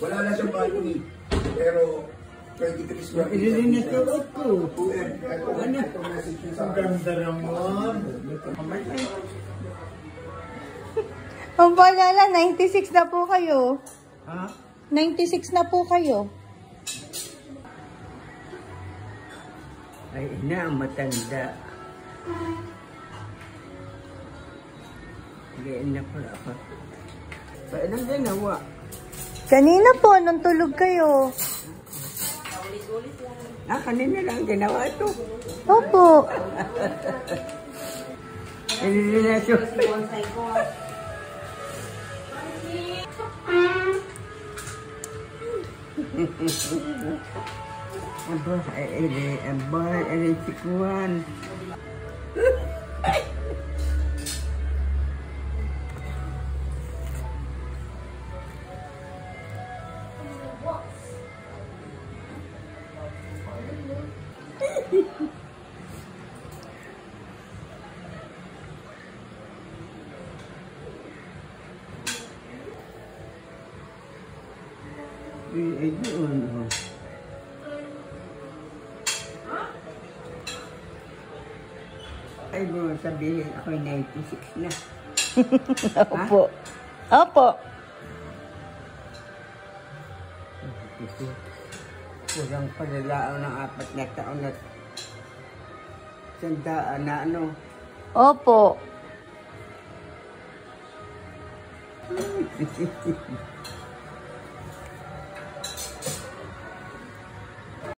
Wala na siyang balcony. Pero 23 square feet. Ililin na suot ko. 2M. Ano? Ang ganda naman. Ang paalala, 96 na po kayo. Ha? 96 na po kayo. Ay, ina, matanda. Gain na pala ako. Paano ginawa? Kanina po, nung tulog kayo. Ah, kanina lang ginawa ito. Opo. Ililinasyon. Aba, sikuan. Ay, mo sabihin ako'y 96 na. Opo. Opo. 96. Kulang palalaan ng 4 na taon at sandaan na ano. Opo.